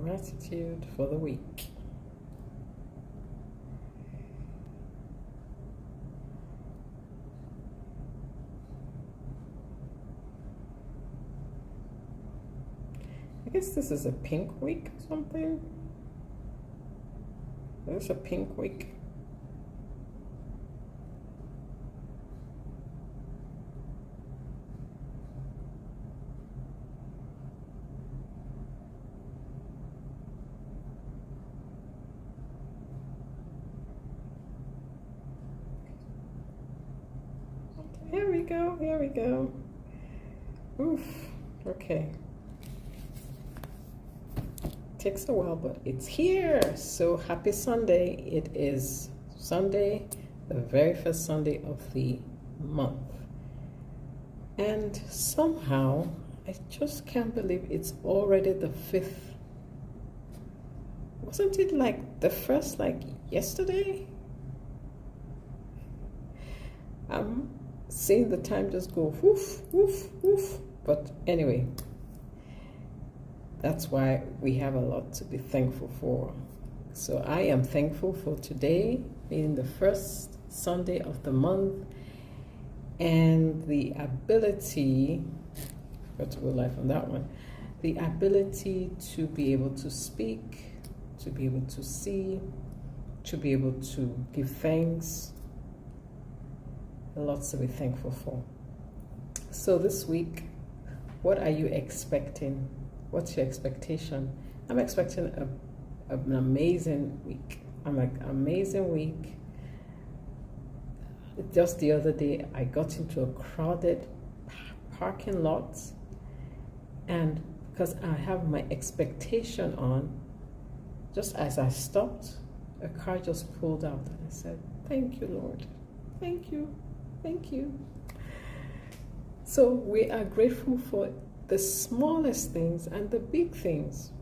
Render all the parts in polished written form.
Gratitude for the week. I guess this is a pink week or something. There's a pink week. Here we go, here we go. Oof, okay. Takes a while, but it's here. So happy Sunday. It is Sunday, the very first Sunday of the month. And somehow, I just can't believe it's already the 5th. Wasn't it like the first, like yesterday? I'm seeing the time just go woof, woof, woof. But anyway, that's why we have a lot to be thankful for. So I am thankful for today being the first Sunday of the month and the ability, got to go live on that one, the ability to be able to speak, to be able to see, to be able to give thanks. Lots to be thankful for. So this week, what are you expecting? What's your expectation? I'm expecting an amazing week. Amazing week. Just the other day, I got into a crowded parking lot, and because I have my expectation on, just as I stopped, a car just pulled out, and I said, "Thank you, Lord. Thank you. Thank you." So we are grateful for the smallest things and the big things.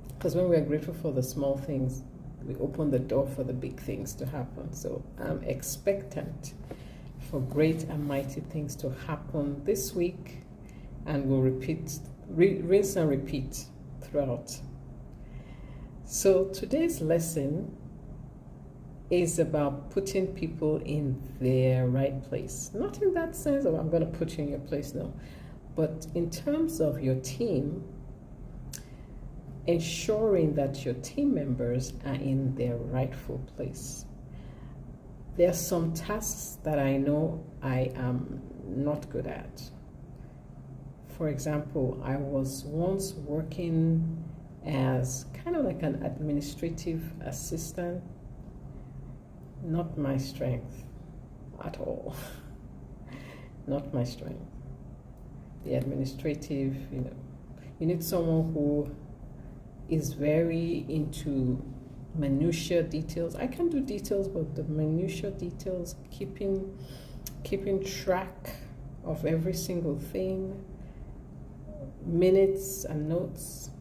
Because when we are grateful for the small things, we open the door for the big things to happen. So I'm expectant for great and mighty things to happen this week, and we'll rinse and repeat throughout. So today's lesson is about putting people in their right place. Not in that sense of I'm going to put you in your place, no. But in terms of your team, ensuring that your team members are in their rightful place. There are some tasks that I know I am not good at. For example, I was once working as kind of like an administrative assistant. Not my strength at all. Not my strength. The administrative, you need someone who is very into minutiae details. I can do details, but the minutiae details, keeping track of every single thing, minutes and notes.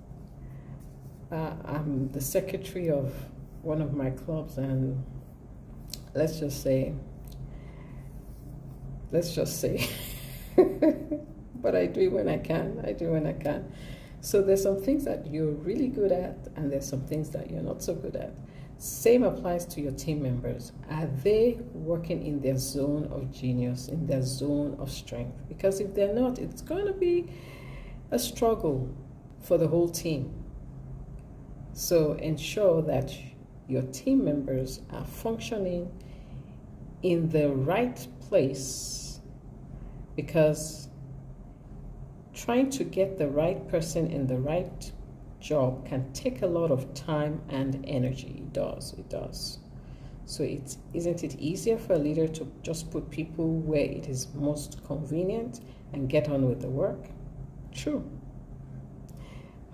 I'm the secretary of one of my clubs, and let's just say, but I do it when I can. So there's some things that you're really good at, and there's some things that you're not so good at. Same applies to your team members. Are they working in their zone of genius, in their zone of strength? Because if they're not, it's going to be a struggle for the whole team. So ensure that your team members are functioning in the right place, because trying to get the right person in the right job can take a lot of time and energy. It does. So isn't it easier for a leader to just put people where it is most convenient and get on with the work? True.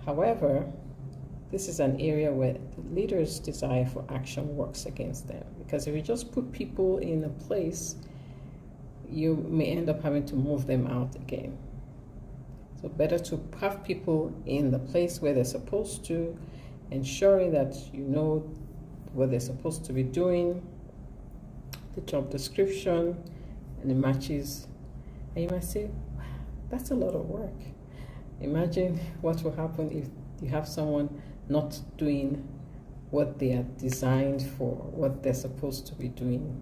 However, this is an area where the leader's desire for action works against them, because if you just put people in a place, you may end up having to move them out again. So better to have people in the place where they're supposed to, ensuring that you know what they're supposed to be doing, the job description, and it matches. And you might say, that's a lot of work. Imagine what will happen if you have someone not doing what they are designed for, what they're supposed to be doing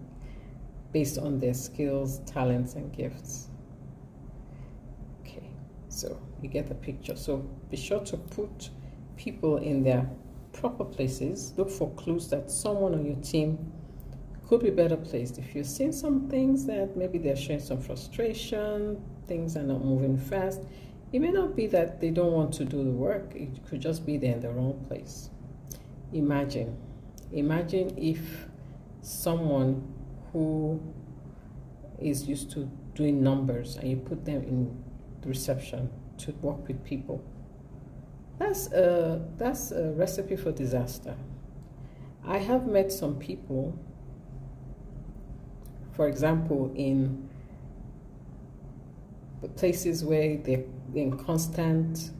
based on their skills, talents, and gifts. Okay, so you get the picture. So be sure to put people in their proper places. Look for clues that someone on your team could be better placed. If you're seeing some things that maybe they're showing some frustration, things are not moving fast, it may not be that they don't want to do the work. It could just be they're in the wrong place. Imagine if someone who is used to doing numbers and you put them in the reception to work with people. That's a recipe for disaster. I have met some people, for example, in the places where they're in constant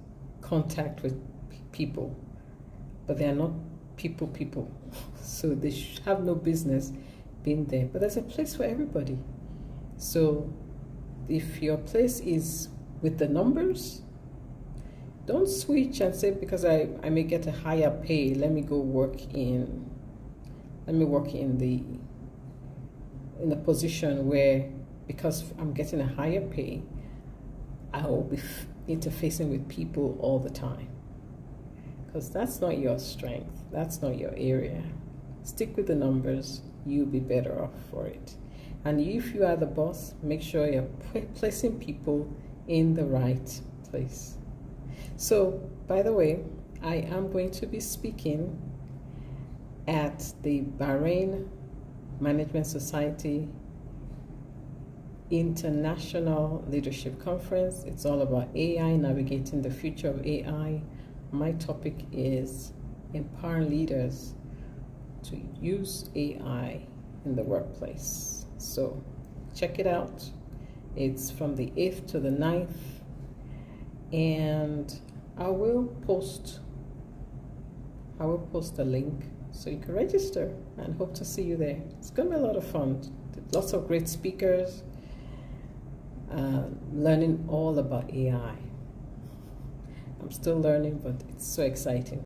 contact with people, but they're not people. So they have no business being there. But there's a place for everybody. So if your place is with the numbers, don't switch and say, because I may get a higher pay, let me work in the position where, because I'm getting a higher pay, I will be interfacing with people all the time. Because that's not your strength. That's not your area. Stick with the numbers. You'll be better off for it. And if you are the boss, make sure you're placing people in the right place. So, by the way, I am going to be speaking at the Bahrain Management Society International Leadership Conference. It's all about AI, navigating the future of AI. My topic is empowering leaders to use AI in the workplace. So check it out. It's from the 8th to the 9th. And I will post a link so you can register, and hope to see you there. It's going to be a lot of fun. Lots of great speakers, learning all about AI. I'm still learning, but it's so exciting.